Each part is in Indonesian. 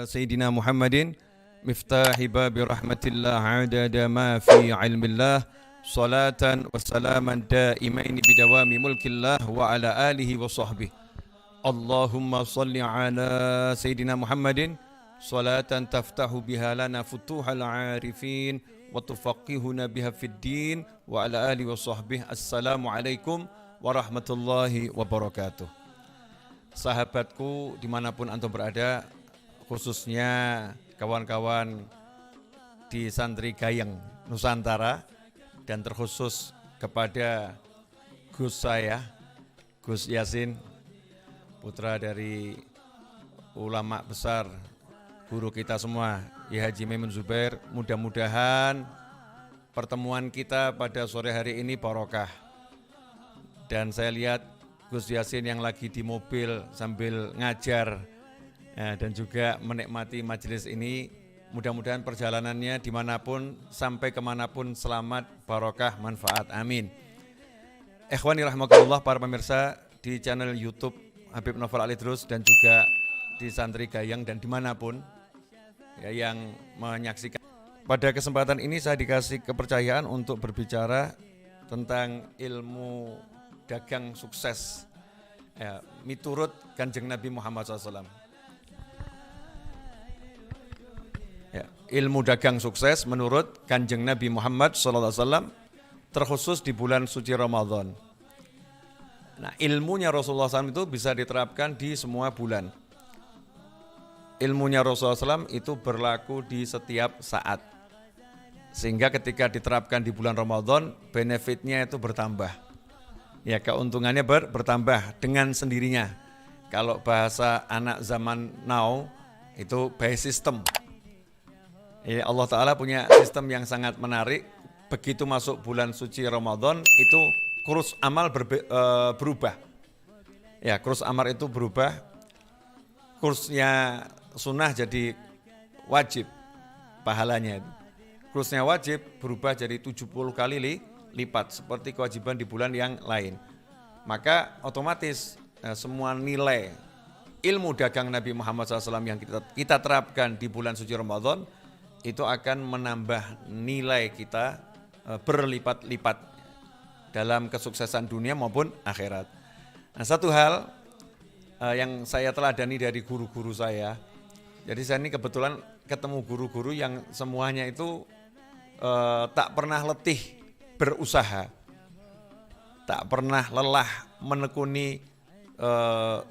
سيدنا محمد مفتاح باب رحمة الله عدد ما في علم الله صلاة وسلاما دائمين بدوام ملك الله وعلى آله وصحبه اللهم صل على سيدنا محمد صلاة تفتح بها لنا فتوح العارفين وتفقهنا بها في الدين وعلى آله وصحبه. Assalamualaikum warahmatullahi wabarakatuh. Sahabatku dimanapun antum berada, khususnya kawan-kawan di Santri Gayeng Nusantara, dan terkhusus kepada Gus saya, Gus Yasin, putra dari ulama besar, guru kita semua, Ya Haji Maimun Zubair. Mudah-mudahan pertemuan kita pada sore hari ini barokah. Dan saya lihat Gus Yasin yang lagi di mobil sambil ngajar dan juga menikmati majelis ini. Mudah-mudahan perjalanannya dimanapun, sampai kemanapun selamat, barokah, manfaat. Amin. Ikhwani rahimakumullah, para pemirsa di channel YouTube Habib Novel Alidrus dan juga di Santri Gayeng dan dimanapun ya, yang menyaksikan. Pada kesempatan ini saya dikasih kepercayaan untuk berbicara tentang ilmu dagang sukses ya, miturut Kanjeng Nabi Muhammad SAW. Ya, ilmu dagang sukses menurut Kanjeng Nabi Muhammad SAW, terkhusus di bulan suci Ramadan. Nah, ilmunya Rasulullah SAW itu bisa diterapkan di semua bulan. Ilmunya Rasulullah SAW itu berlaku di setiap saat. Sehingga ketika diterapkan di bulan Ramadan, benefitnya itu bertambah. Ya, keuntungannya bertambah dengan sendirinya. Kalau bahasa anak zaman now itu by system. Ya, Allah Ta'ala punya sistem yang sangat menarik. Begitu masuk bulan suci Ramadan, itu kurs amal berubah. Ya, kurs amal itu berubah. Kursnya sunnah jadi wajib pahalanya. Kursnya wajib berubah jadi 70 kali lipat seperti kewajiban di bulan yang lain. Maka otomatis semua nilai ilmu dagang Nabi Muhammad SAW yang kita terapkan di bulan suci Ramadan itu akan menambah nilai kita berlipat-lipat dalam kesuksesan dunia maupun akhirat. Nah, satu hal yang saya teladani dari guru-guru saya, jadi saya ini kebetulan ketemu guru-guru yang semuanya itu tak pernah letih berusaha, tak pernah lelah menekuni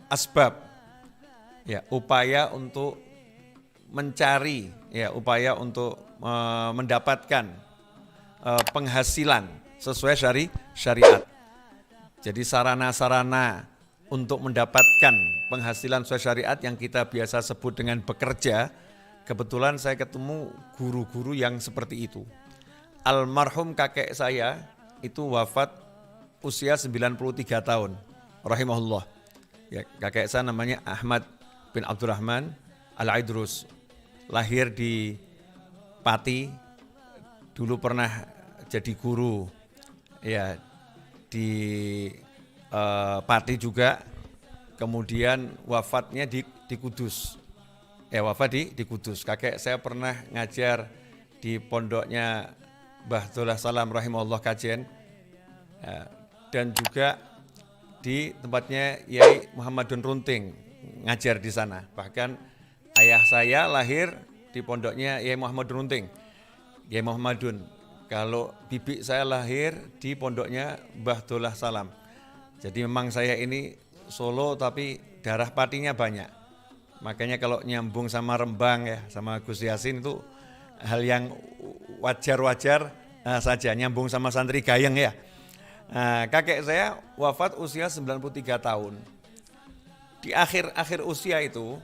asbab, ya, upaya untuk mencari, ya, upaya untuk mendapatkan penghasilan sesuai syariat. Jadi sarana-sarana untuk mendapatkan penghasilan sesuai syariat yang kita biasa sebut dengan bekerja, kebetulan saya ketemu guru-guru yang seperti itu. Almarhum kakek saya itu wafat usia 93 tahun, rahimahullah. Ya, kakek saya namanya Ahmad bin Abdurrahman Al-Aidrus, lahir di Pati, dulu pernah jadi guru ya di Pati juga, kemudian wafatnya di Kudus. Ya, wafat di Kudus. Kakek saya pernah ngajar di pondoknya Mbah Dullah Salam rahimahullah Kajen, ya, dan juga di tempatnya Yai Muhammadun Runting ngajar di sana. Bahkan ayah saya lahir di pondoknya Yai Muhammadun Runting, Yai Muhammadun. Kalau bibi saya lahir di pondoknya Mbah Dullah Salam. Jadi memang saya ini Solo tapi darah Patinya banyak. Makanya kalau nyambung sama Rembang ya, sama Gus Yasin itu hal yang wajar-wajar saja, nyambung sama Santri Gayeng ya. Kakek saya wafat usia 93 tahun. Di akhir usia itu,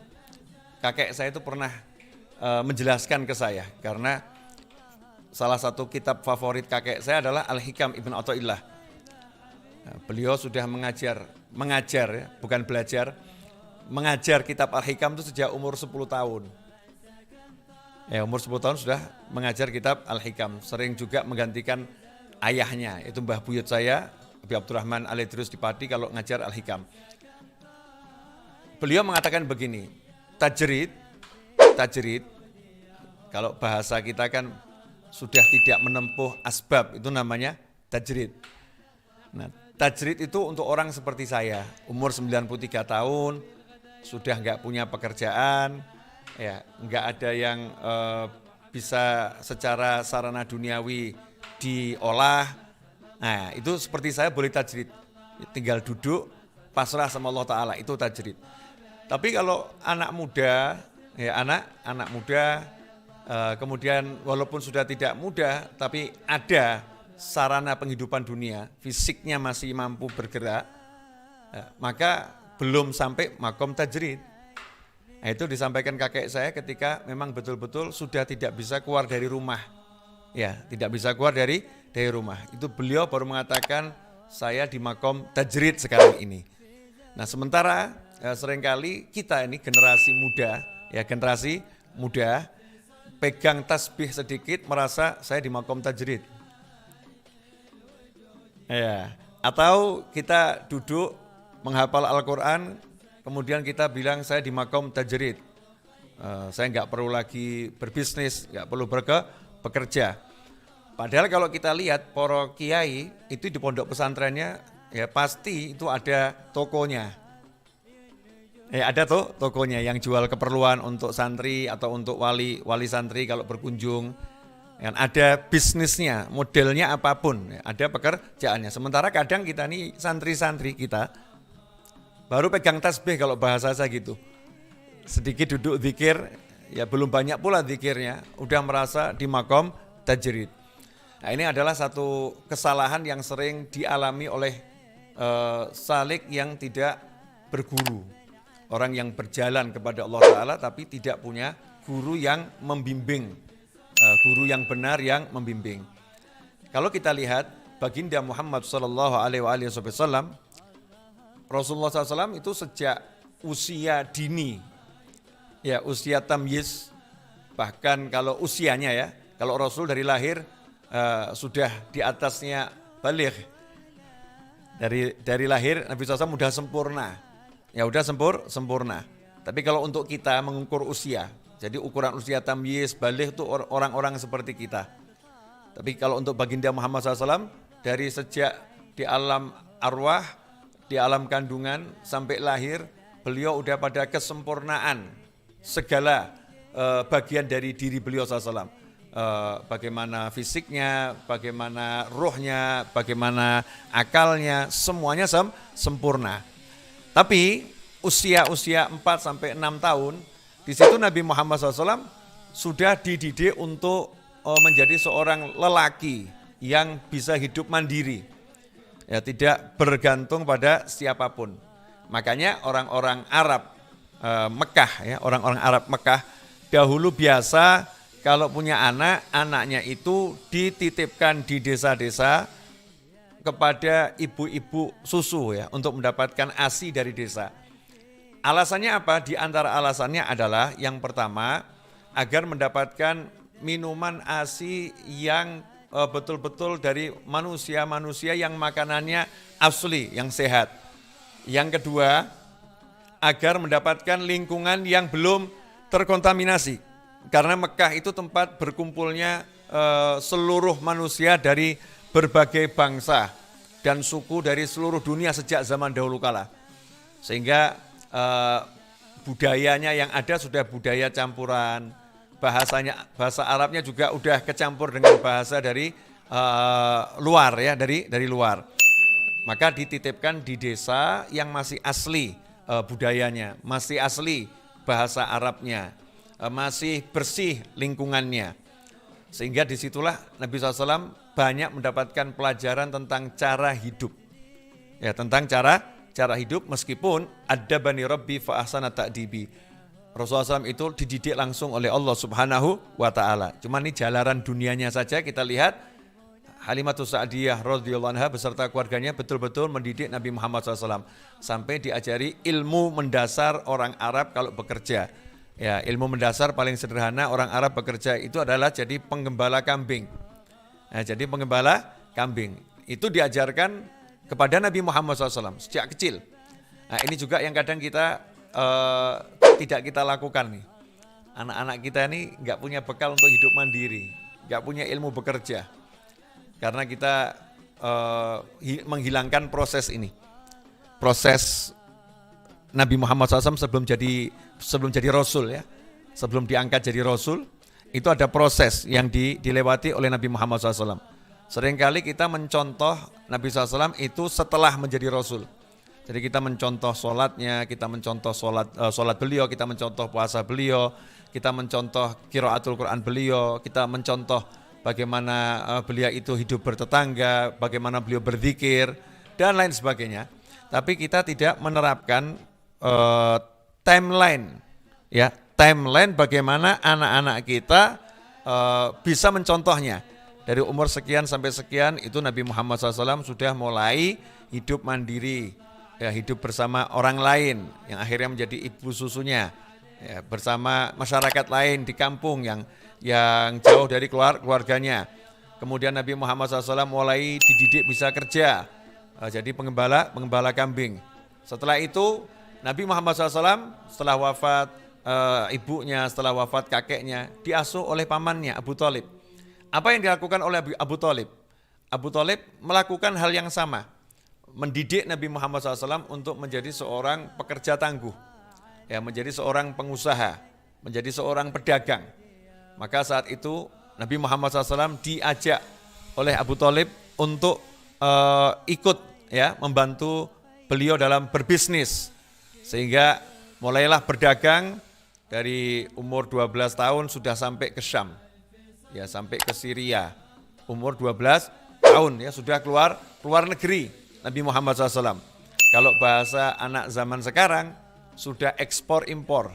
kakek saya itu pernah menjelaskan ke saya, karena salah satu kitab favorit kakek saya adalah Al-Hikam Ibn Athaillah. Beliau sudah mengajar ya, bukan belajar, mengajar kitab Al-Hikam itu sejak umur 10 tahun. Ya, umur 10 tahun sudah mengajar kitab Al-Hikam. Sering juga menggantikan ayahnya, itu Mbah Buyut saya, Habib Abdurrahman Alidrus di Pati, kalau ngajar Al-Hikam. Beliau mengatakan begini, tajrid tajrid, kalau bahasa kita kan sudah tidak menempuh asbab, itu namanya tajrid. Nah, tajrid itu untuk orang seperti saya, umur 93 tahun, sudah nggak punya pekerjaan, ya nggak ada yang bisa secara sarana duniawi diolah. Nah, itu seperti saya boleh tajrid, tinggal duduk, pasrah sama Allah Ta'ala, itu tajrid. Tapi kalau anak muda, ya anak muda, kemudian walaupun sudah tidak muda, tapi ada sarana penghidupan dunia, fisiknya masih mampu bergerak, maka belum sampai makom tajrid. Nah, itu disampaikan kakek saya ketika memang betul-betul sudah tidak bisa keluar dari rumah. Ya, tidak bisa keluar dari rumah. Itu beliau baru mengatakan saya di makom tajrid sekarang ini. Nah, sementara seringkali kita ini generasi muda pegang tasbih sedikit merasa saya di makom tajrid. Ya, atau kita duduk menghafal Al-Quran, kemudian kita bilang saya di makom tajrid. Saya nggak perlu lagi berbisnis, nggak perlu bekerja. Padahal kalau kita lihat para kiai itu di pondok pesantrennya ya pasti itu ada tokonya. Ada tokonya yang jual keperluan untuk santri atau untuk wali santri kalau berkunjung. Yang ada bisnisnya, modelnya apapun, ada pekerjaannya. Sementara kadang kita nih santri-santri kita baru pegang tasbih kalau bahasa saya gitu. Sedikit duduk zikir, ya belum banyak pula zikirnya, udah merasa di makom tajrid. Nah, ini adalah satu kesalahan yang sering dialami oleh salik yang tidak berguru. Orang yang berjalan kepada Allah Ta'ala tapi tidak punya guru yang membimbing, guru yang benar yang membimbing. Kalau kita lihat baginda Muhammad SAW, Rasulullah SAW itu sejak usia dini, ya usia tamyiz, bahkan kalau usianya ya, kalau Rasul dari lahir sudah di atasnya baligh. Dari lahir Nabi SAW sudah sempurna. Ya udah sempurna. Tapi kalau untuk kita mengukur usia, jadi ukuran usia tamyiz, baligh itu orang-orang seperti kita. Tapi kalau untuk baginda Muhammad SAW, dari sejak di alam arwah, di alam kandungan sampai lahir, beliau udah pada kesempurnaan segala bagian dari diri beliau SAW. Bagaimana fisiknya, bagaimana ruhnya, bagaimana akalnya, semuanya sempurna. Tapi usia 4 sampai 6 tahun, di situ Nabi Muhammad SAW sudah dididik untuk menjadi seorang lelaki yang bisa hidup mandiri, ya tidak bergantung pada siapapun. Makanya orang-orang Arab Mekah, ya orang-orang Arab Mekah dahulu biasa kalau punya anaknya itu dititipkan di desa-desa kepada ibu-ibu susu ya untuk mendapatkan ASI dari desa. Alasannya apa? Di antara alasannya adalah yang pertama agar mendapatkan minuman ASI yang betul-betul dari manusia-manusia yang makanannya asli, yang sehat. Yang kedua, agar mendapatkan lingkungan yang belum terkontaminasi. Karena Mekah itu tempat berkumpulnya seluruh manusia dari berbagai bangsa dan suku dari seluruh dunia sejak zaman dahulu kala. Sehingga budayanya yang ada sudah budaya campuran, bahasa Arabnya juga udah kecampur dengan bahasa dari luar ya, dari luar. Maka dititipkan di desa yang masih asli budayanya, masih asli bahasa Arabnya, masih bersih lingkungannya. Sehingga disitulah Nabi SAW banyak mendapatkan pelajaran tentang cara hidup. Ya, tentang cara hidup meskipun adabani rabbi fa ahsana ta'dibi. Rasulullah SAW itu dididik langsung oleh Allah Subhanahu wa Ta'ala. Cuma ini jalanan dunianya saja kita lihat Halimatus Sa'diyah radhiyallahu anha beserta keluarganya betul-betul mendidik Nabi Muhammad SAW sampai diajari ilmu mendasar orang Arab kalau bekerja. Ya, ilmu mendasar paling sederhana orang Arab bekerja itu adalah jadi penggembala kambing. Nah, jadi penggembala kambing itu diajarkan kepada Nabi Muhammad SAW sejak kecil. Nah, ini juga yang kadang kita tidak kita lakukan nih. anak-anak kita ini nggak punya bekal untuk hidup mandiri, nggak punya ilmu bekerja, karena kita menghilangkan proses ini, proses Nabi Muhammad SAW sebelum jadi Rasul ya, sebelum diangkat jadi Rasul, itu ada proses yang dilewati oleh Nabi Muhammad SAW. Seringkali kita mencontoh Nabi SAW itu setelah menjadi Rasul. Jadi kita mencontoh sholatnya, kita mencontoh sholat beliau, kita mencontoh puasa beliau, kita mencontoh qiraatul Quran beliau, kita mencontoh bagaimana beliau itu hidup bertetangga, bagaimana beliau berzikir, dan lain sebagainya. Tapi kita tidak menerapkan timeline, ya, timeline bagaimana anak-anak kita bisa mencontohnya. Dari umur sekian sampai sekian itu Nabi Muhammad SAW sudah mulai hidup mandiri, ya, hidup bersama orang lain yang akhirnya menjadi ibu susunya, ya, bersama masyarakat lain di kampung yang jauh dari keluarganya. Kemudian Nabi Muhammad SAW mulai dididik bisa kerja, jadi pengembala kambing. Setelah itu Nabi Muhammad SAW setelah wafat ibunya, setelah wafat kakeknya, diasuh oleh pamannya Abu Thalib. Apa yang dilakukan oleh Abu Thalib? Abu Thalib melakukan hal yang sama, mendidik Nabi Muhammad SAW untuk menjadi seorang pekerja tangguh, ya, menjadi seorang pengusaha, menjadi seorang pedagang. Maka saat itu Nabi Muhammad SAW diajak oleh Abu Thalib untuk ikut, ya, membantu beliau dalam berbisnis, sehingga mulailah berdagang dari umur 12 tahun sudah sampai ke Syam. Ya, sampai ke Syria, umur 12 tahun ya sudah keluar negeri Nabi Muhammad SAW. Kalau bahasa anak zaman sekarang sudah ekspor impor.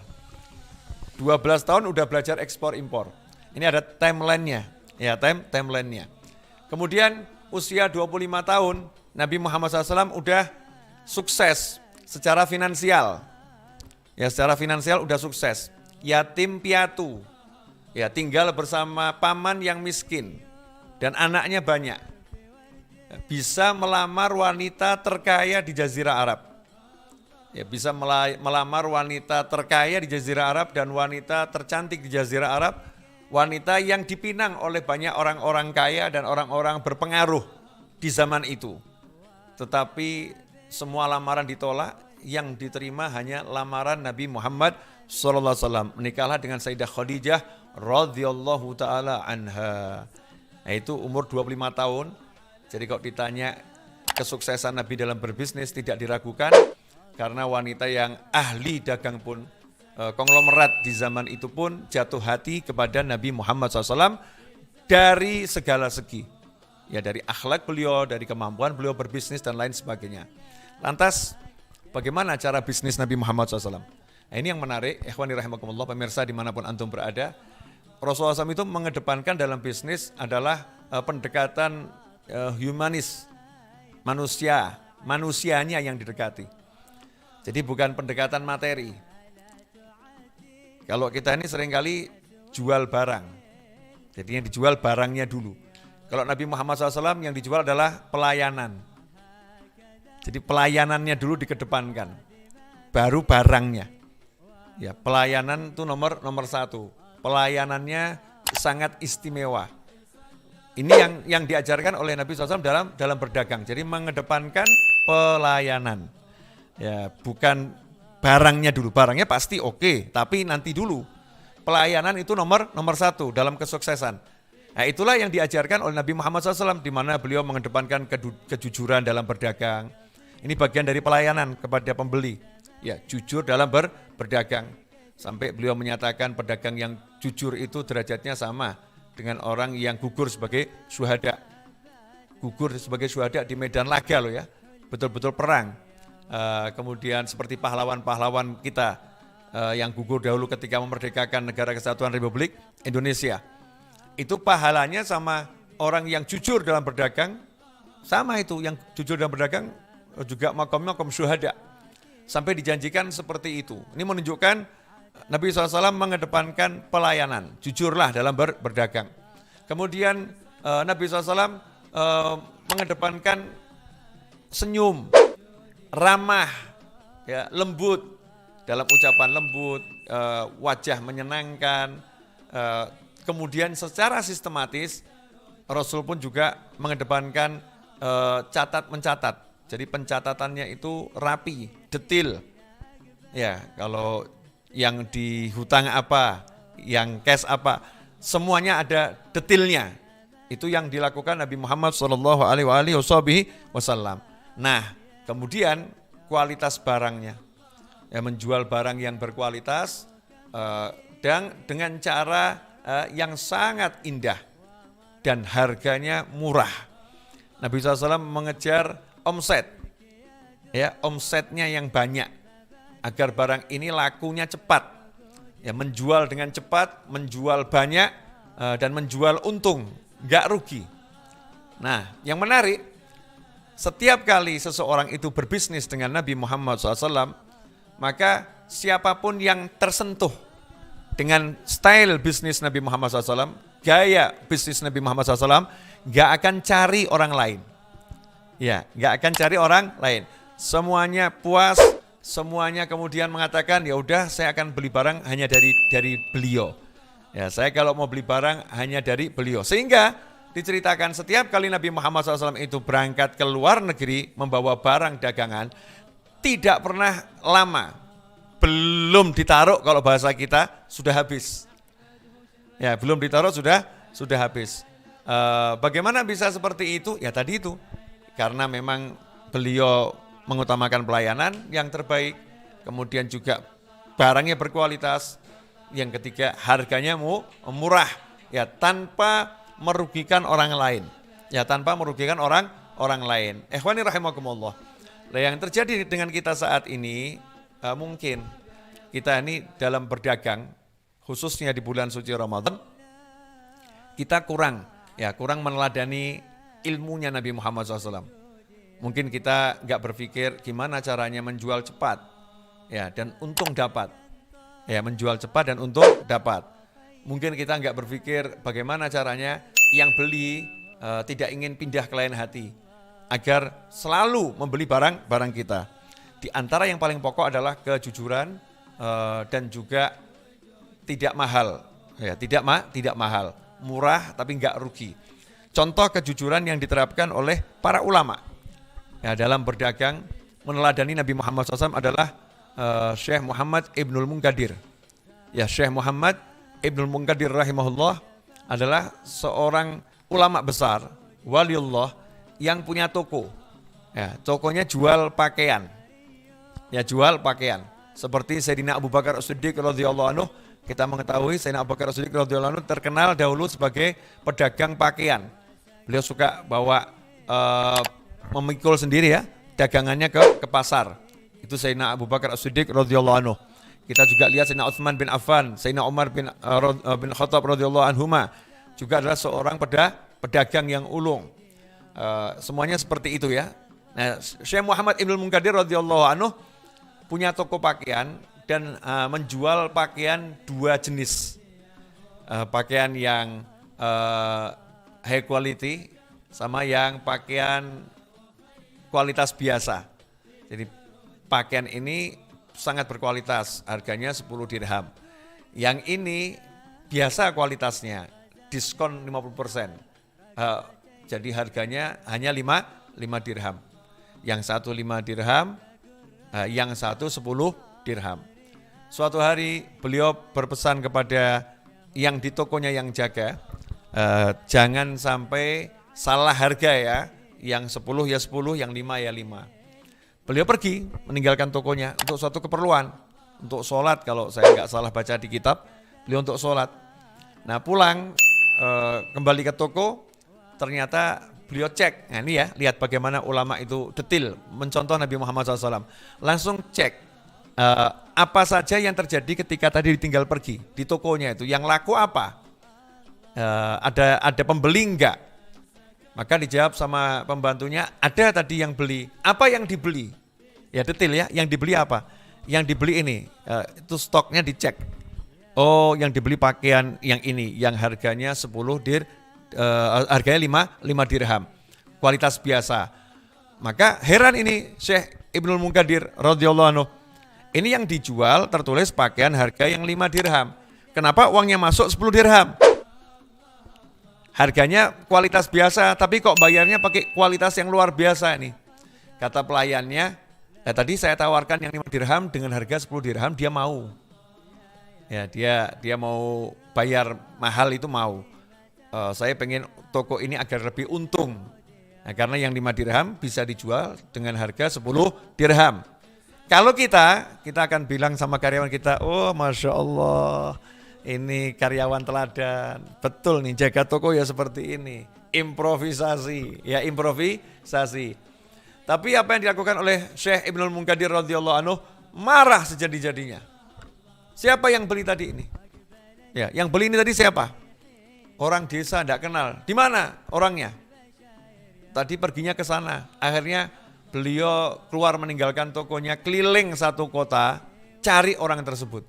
12 tahun udah belajar ekspor impor. Ini ada timelinenya, ya, timelinenya. Kemudian usia 25 tahun Nabi Muhammad SAW udah sukses secara finansial. Ya, secara finansial udah sukses. Yatim piatu. Ya, tinggal bersama paman yang miskin dan anaknya banyak. Bisa melamar wanita terkaya di Jazirah Arab. Ya, bisa melamar wanita terkaya di Jazirah Arab dan wanita tercantik di Jazirah Arab, wanita yang dipinang oleh banyak orang-orang kaya dan orang-orang berpengaruh di zaman itu. Tetapi semua lamaran ditolak, yang diterima hanya lamaran Nabi Muhammad SAW. Menikahlah dengan Sayyidah Khadijah radhiyallahu taala anha. Nah, itu umur 25 tahun. Jadi kalau ditanya kesuksesan Nabi dalam berbisnis tidak diragukan, karena wanita yang ahli dagang pun, konglomerat di zaman itu pun jatuh hati kepada Nabi Muhammad SAW dari segala segi. Ya, dari akhlak beliau, dari kemampuan beliau berbisnis dan lain sebagainya. Lantas bagaimana cara bisnis Nabi Muhammad SAW? Nah, ini yang menarik, ikhwani rahimakumullah, pemirsa dimanapun antum berada. Rasulullah SAW itu mengedepankan dalam bisnis adalah pendekatan humanis, manusianya yang didekati. Jadi bukan pendekatan materi. Kalau kita ini seringkali jual barang, jadi yang dijual barangnya dulu. Kalau Nabi Muhammad SAW yang dijual adalah pelayanan. Jadi pelayanannya dulu dikedepankan, baru barangnya. Ya, pelayanan itu nomor satu. Pelayanannya sangat istimewa. Ini yang diajarkan oleh Nabi SAW dalam berdagang. Jadi mengedepankan pelayanan. Ya, bukan barangnya dulu. Barangnya pasti oke, tapi nanti dulu. Pelayanan itu nomor satu dalam kesuksesan. Nah, itulah yang diajarkan oleh Nabi Muhammad SAW, di mana beliau mengedepankan kejujuran dalam berdagang. Ini bagian dari pelayanan kepada pembeli. Ya, jujur dalam berdagang. Sampai beliau menyatakan pedagang yang jujur itu derajatnya sama dengan orang yang gugur sebagai syuhada. Gugur sebagai syuhada di medan laga loh ya, betul-betul perang. Kemudian seperti pahlawan-pahlawan kita yang gugur dahulu ketika memerdekakan Negara Kesatuan Republik Indonesia. Itu pahalanya sama orang yang jujur dalam berdagang, sama itu yang jujur dalam berdagang juga makom syuhada. Sampai dijanjikan seperti itu. Ini menunjukkan Nabi SAW mengedepankan pelayanan, jujurlah dalam berdagang. Kemudian Nabi SAW mengedepankan senyum, ramah, ya, lembut dalam ucapan lembut, wajah menyenangkan, kemudian secara sistematis Rasul pun juga mengedepankan catat mencatat. Jadi pencatatannya itu rapi, detil. Ya, kalau yang di hutang apa, yang cash apa, semuanya ada detailnya. Itu yang dilakukan Nabi Muhammad SAW. Nah, kemudian kualitas barangnya, ya, menjual barang yang berkualitas dan dengan cara yang sangat indah dan harganya murah. Nabi SAW mengejar omset, ya, omsetnya yang banyak agar barang ini lakunya cepat, ya, menjual dengan cepat, menjual banyak dan menjual untung, nggak rugi. Nah, yang menarik, setiap kali seseorang itu berbisnis dengan Nabi Muhammad SAW, maka siapapun yang tersentuh dengan style bisnis Nabi Muhammad SAW, gaya bisnis Nabi Muhammad SAW, nggak akan cari orang lain. Ya, nggak akan cari orang lain. Semuanya puas, semuanya kemudian mengatakan, ya udah saya akan beli barang hanya dari beliau. Ya, saya kalau mau beli barang hanya dari beliau. Sehingga diceritakan setiap kali Nabi Muhammad SAW itu berangkat ke luar negeri membawa barang dagangan, tidak pernah lama, belum ditaruh kalau bahasa kita sudah habis. Ya, belum ditaruh sudah habis. Bagaimana bisa seperti itu? Ya tadi itu, karena memang beliau mengutamakan pelayanan yang terbaik, kemudian juga barangnya berkualitas, yang ketiga harganya murah, ya tanpa merugikan orang lain, ya tanpa merugikan orang lain. Ikhwani rahimakumullah. Nah, yang terjadi dengan kita saat ini, mungkin kita ini dalam berdagang, khususnya di bulan suci Ramadan, kita kurang meneladani ilmunya Nabi Muhammad SAW. Mungkin kita nggak berpikir gimana caranya menjual cepat, ya, dan untung dapat. Ya, menjual cepat dan untung dapat. Mungkin kita nggak berpikir bagaimana caranya yang beli tidak ingin pindah ke lain hati, agar selalu membeli barang kita. Di antara yang paling pokok adalah kejujuran dan juga tidak mahal, ya, tidak mahal, murah tapi nggak rugi. Contoh kejujuran yang diterapkan oleh para ulama, ya, dalam berdagang meneladani Nabi Muhammad SAW adalah Syekh Muhammad Ibnul Munkadir. Ya, Syekh Muhammad Ibnul Munkadir rahimahullah adalah seorang ulama besar, waliullah, yang punya toko. Ya, tokonya jual pakaian. Ya, jual pakaian. Seperti Sayyidina Abu Bakar As-Siddiq radhiyallahu anhu, kita mengetahui Sayyidina Abu Bakar As-Siddiq radhiyallahu anhu terkenal dahulu sebagai pedagang pakaian. Beliau suka bawa memikul sendiri, ya, dagangannya ke pasar. Itu Sayyidina Abu Bakar As-Siddiq radhiyallahu anhu. Kita juga lihat Sayyidina Utsman bin Affan, Sayyidina Umar bin Khattab radhiyallahu anhuma juga adalah seorang pedagang yang ulung. Semuanya seperti itu, ya. Nah, Syekh Muhammad Ibnul Munkadir radhiyallahu anhu punya toko pakaian dan menjual pakaian dua jenis. Pakaian yang high quality sama yang pakaian kualitas biasa. Jadi pakaian ini sangat berkualitas, harganya 10 dirham. Yang ini biasa kualitasnya, diskon 50%. Jadi harganya hanya 5 dirham. Yang satu 5 dirham, yang satu 10 dirham. Suatu hari beliau berpesan kepada yang di tokonya yang jaga, jangan sampai salah harga, ya. Yang 10 ya 10, yang 5 ya 5. Beliau pergi meninggalkan tokonya untuk suatu keperluan, untuk sholat kalau saya nggak salah baca di kitab, beliau untuk sholat. Nah, pulang kembali ke toko, ternyata beliau cek. Nah, ini, ya, lihat bagaimana ulama itu detil mencontoh Nabi Muhammad SAW. Langsung cek apa saja yang terjadi ketika tadi ditinggal pergi di tokonya itu, yang laku apa, ada pembeli enggak. Maka dijawab sama pembantunya, ada tadi yang beli. Apa yang dibeli? Ya, detail, ya, yang dibeli apa? Yang dibeli ini, itu stoknya dicek. Oh, yang dibeli pakaian yang ini, yang harganya 10 harganya 5 dirham. Kualitas biasa. Maka heran ini Syekh Ibnul Munkadir radhiyallahu anhu. Ini yang dijual tertulis pakaian harga yang 5 dirham. Kenapa uangnya masuk 10 dirham? Harganya kualitas biasa, tapi kok bayarnya pakai kualitas yang luar biasa nih. Kata pelayannya, tadi saya tawarkan yang 5 dirham dengan harga 10 dirham, dia mau. Ya, dia mau bayar mahal itu mau. Saya pengen toko ini agar lebih untung. Nah, karena yang 5 dirham bisa dijual dengan harga 10 dirham. Kalau kita akan bilang sama karyawan kita, oh Masya Allah, ini karyawan teladan. Betul nih, jaga toko ya seperti ini. Improvisasi. Tapi apa yang dilakukan oleh Syekh Ibnul Munkadir radhiyallahu anhu, marah sejadi-jadinya. Siapa yang beli tadi ini? Ya, yang beli ini tadi siapa? Orang desa, tidak kenal. Di mana orangnya? Tadi perginya ke sana. Akhirnya beliau keluar meninggalkan tokonya, keliling satu kota, cari orang tersebut.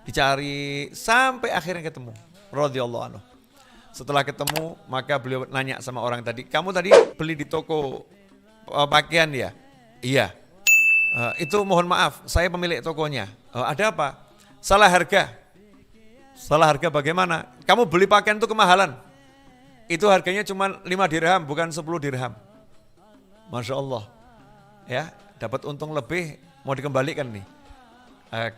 Dicari sampai akhirnya ketemu. Radhiyallahu anhu. Setelah ketemu, maka beliau nanya sama orang tadi, kamu tadi beli di toko pakaian ya? Iya. Itu mohon maaf, saya pemilik tokonya. Ada apa? Salah harga. Salah harga bagaimana? Kamu beli pakaian itu kemahalan. Itu harganya cuma 5 dirham, bukan 10 dirham. Masya Allah. Ya, dapat untung lebih, mau dikembalikan nih.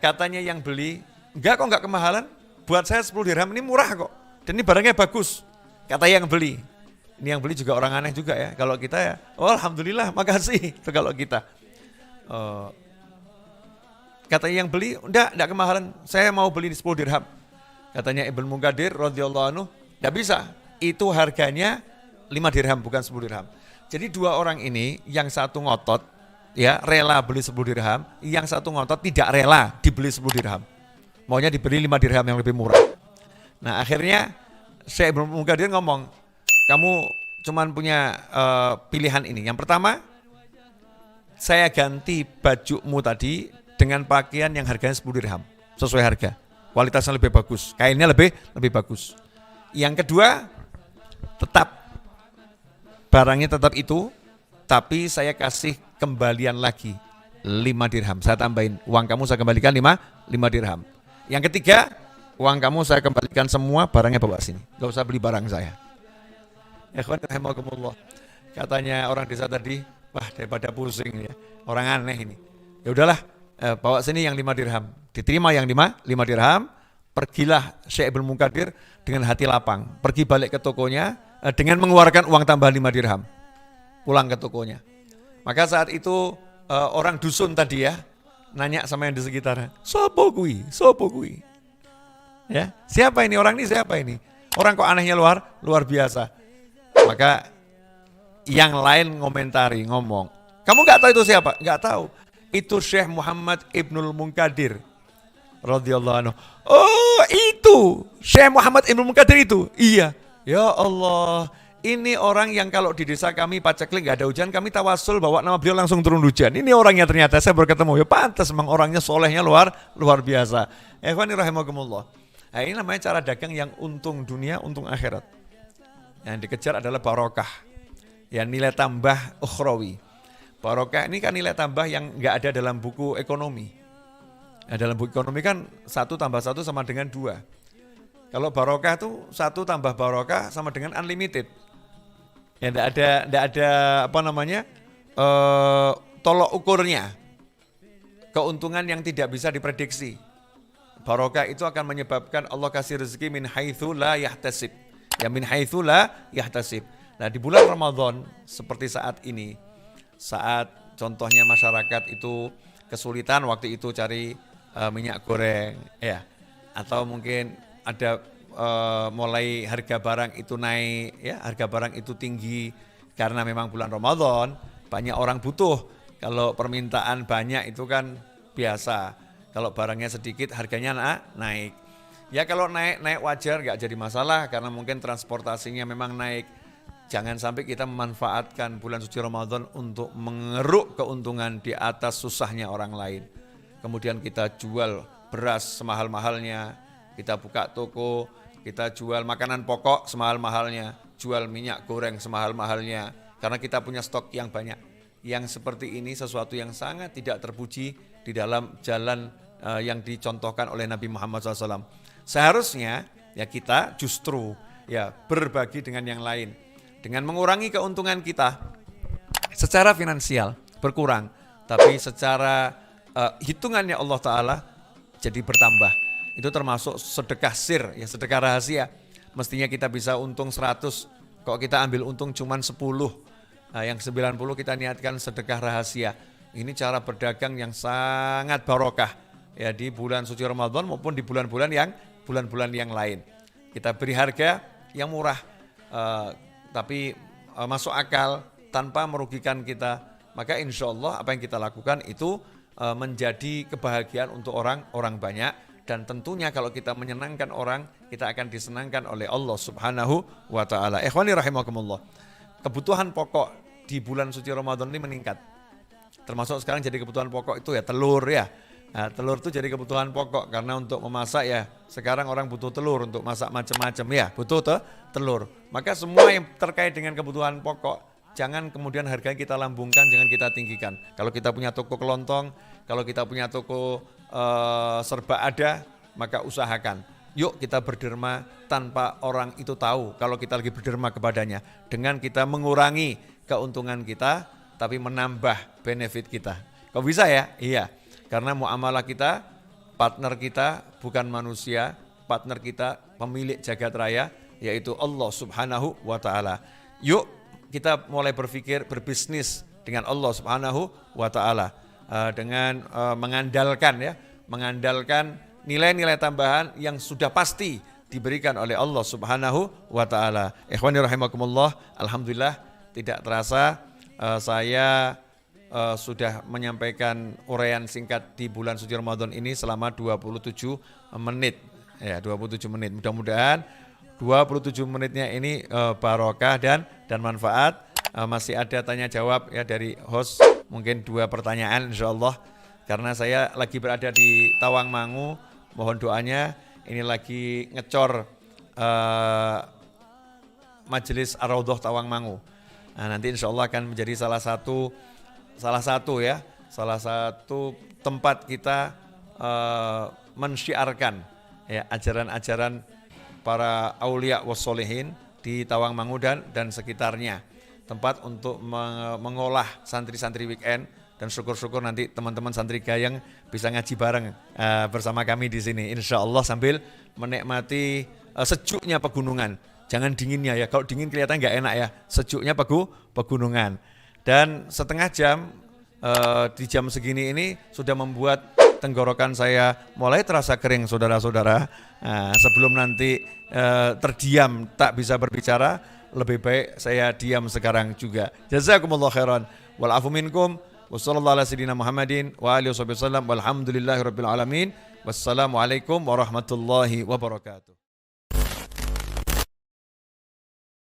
Katanya yang beli, enggak kemahalan. Buat saya 10 dirham ini murah kok. Dan ini barangnya bagus. Kata yang beli. Ini yang beli juga orang aneh juga ya. Kalau kita ya, oh alhamdulillah, makasih. Itu kalau kita. Katanya yang beli, enggak kemahalan. Saya mau beli 10 dirham. Katanya Ibnu Munkadir radhiyallahu anhu, enggak bisa. Itu harganya 5 dirham, bukan 10 dirham. Jadi dua orang ini, yang satu ngotot, ya rela beli 10 dirham, yang satu ngotot tidak rela dibeli 10 dirham. Maunya dibeli 5 dirham yang lebih murah. Nah akhirnya Syekh Ibnu Munkadir ngomong, kamu cuman punya pilihan ini. Yang pertama, saya ganti bajumu tadi dengan pakaian yang harganya 10 dirham. Sesuai harga, kualitasnya lebih bagus, kainnya lebih bagus. Yang kedua, tetap barangnya tetap itu, tapi saya kasih kembalian lagi 5 dirham. Saya tambahin, uang kamu saya kembalikan 5 dirham. Yang ketiga, uang kamu saya kembalikan semua, barangnya bawa sini. Gak usah beli barang saya. Ikhwan rahimakumullah. Katanya orang desa tadi, wah daripada pusing ya, orang aneh ini. Ya udahlah, bawa sini yang 5 dirham. Diterima yang 5 dirham. Pergilah Syekh Ibnu Munkadir dengan hati lapang. Pergi balik ke tokonya dengan mengeluarkan uang tambah 5 dirham. Pulang ke tokonya. Maka saat itu orang dusun tadi ya, nanya sama yang di sekitarnya, sopo kui? Ya, siapa ini orang ini? Siapa ini? Orang kok anehnya luar biasa. Maka yang lain ngomong, kamu nggak tahu itu siapa? Nggak tahu. Itu Syekh Muhammad Ibnul Munkadir radhiyallahu anhu. Oh itu Syekh Muhammad Ibnul Munkadir itu. Iya. Ya Allah, ini orang yang kalau di desa kami paceklik nggak ada hujan, kami tawasul bawa nama beliau langsung turun hujan. Ini orangnya ternyata, saya baru ketemu. Ya pantas, memang orangnya solehnya luar biasa. Ikhwani rahimakumullah. Nah, ini namanya cara dagang yang untung dunia, untung akhirat. Yang dikejar adalah barokah. Ya nilai tambah ukhrawi. Barokah ini kan nilai tambah yang nggak ada dalam buku ekonomi. Nah, dalam buku ekonomi kan 1 tambah 1 sama dengan 2. Kalau barokah itu 1 tambah barokah sama dengan unlimited. Ya enggak ada apa namanya? Tolok ukurnya. Keuntungan yang tidak bisa diprediksi. Barokah itu akan menyebabkan Allah kasih rezeki min haitsu la yahtasib. Ya min haitsu la yahtasib. Nah, di bulan Ramadan seperti saat ini, saat contohnya masyarakat itu kesulitan waktu itu cari minyak goreng ya, atau mungkin ada mulai harga barang itu naik ya, harga barang itu tinggi karena memang bulan Ramadan banyak orang butuh. Kalau permintaan banyak itu kan biasa, kalau barangnya sedikit harganya naik. Ya kalau naik wajar, nggak jadi masalah karena mungkin transportasinya memang naik. Jangan sampai kita memanfaatkan bulan suci Ramadan untuk mengeruk keuntungan di atas susahnya orang lain. Kemudian kita jual beras semahal-mahalnya, kita buka toko, kita jual makanan pokok semahal-mahalnya, jual minyak goreng semahal-mahalnya, karena kita punya stok yang banyak. yang seperti ini sesuatu yang sangat tidak terpuji di dalam jalan yang dicontohkan oleh Nabi Muhammad SAW. Seharusnya ya kita justru ya berbagi dengan yang lain dengan mengurangi keuntungan kita secara finansial berkurang, tapi secara hitungannya Allah Ta'ala jadi bertambah. Itu termasuk sedekah sir, ya sedekah rahasia. Mestinya kita bisa untung 100, kok kita ambil untung cuma 10. Nah, yang 90 kita niatkan sedekah rahasia. Ini cara berdagang yang sangat barokah ya di bulan suci Ramadan maupun di bulan-bulan yang lain. Kita beri harga yang murah, tapi masuk akal tanpa merugikan kita. Maka insya Allah apa yang kita lakukan itu menjadi kebahagiaan untuk orang banyak. Dan tentunya kalau kita menyenangkan orang, kita akan disenangkan oleh Allah Subhanahu wa Ta'ala. Ikhwani rahimakumullah. Kebutuhan pokok di bulan suci Ramadan ini meningkat. Termasuk sekarang jadi kebutuhan pokok itu ya telur ya. Nah, telur itu jadi kebutuhan pokok karena untuk memasak ya sekarang orang butuh telur untuk masak macam-macam ya, butuh telur. Maka semua yang terkait dengan kebutuhan pokok jangan kemudian harganya kita lambungkan, jangan kita tinggikan. Kalau kita punya toko kelontong, kalau kita punya toko serba ada, maka usahakan. Yuk kita berderma tanpa orang itu tahu kalau kita lagi berderma kepadanya. Dengan kita mengurangi keuntungan kita, tapi menambah benefit kita. Kok bisa ya? Iya, karena muamalah kita, partner kita bukan manusia, partner kita pemilik jagat raya, yaitu Allah Subhanahu wa Ta'ala. Yuk kita mulai berpikir berbisnis dengan Allah Subhanahu wa Ta'ala, dengan mengandalkan nilai-nilai tambahan yang sudah pasti diberikan oleh Allah Subhanahu wa Ta'ala. Ikhwani rahimakumullah, alhamdulillah tidak terasa saya sudah menyampaikan uraian singkat di bulan suci Ramadan ini selama 27 menit. Ya, 27 menit. Mudah-mudahan 27 menitnya ini barokah dan manfaat. Masih ada tanya jawab ya dari host, mungkin 2 pertanyaan insyaallah. Karena saya lagi berada di Tawangmangu, mohon doanya. Ini lagi ngecor Majelis Ar-Raudhah Tawangmangu. Nah, nanti insyaallah akan menjadi salah satu tempat kita mensyiarkan ya ajaran-ajaran para aulia wassolihin di Tawangmangu dan sekitarnya. Tempat untuk mengolah santri-santri weekend, dan syukur-syukur nanti teman-teman santri Gayeng bisa ngaji bareng bersama kami di sini insyaallah sambil menikmati sejuknya pegunungan. Jangan dinginnya ya, kalau dingin kelihatan nggak enak ya. Sejuknya pegunungan. Dan setengah jam di jam segini ini sudah membuat tenggorokan saya mulai terasa kering saudara-saudara. Sebelum nanti terdiam tak bisa berbicara, lebih baik saya diam sekarang juga. Jazakumullah khairan. Wal afu minkum. Wassallallahu ala sayyidina Muhammadin wa alihi wasallam walhamdulillahi rabbil alamin. Wassalamualaikum warahmatullahi wabarakatuh.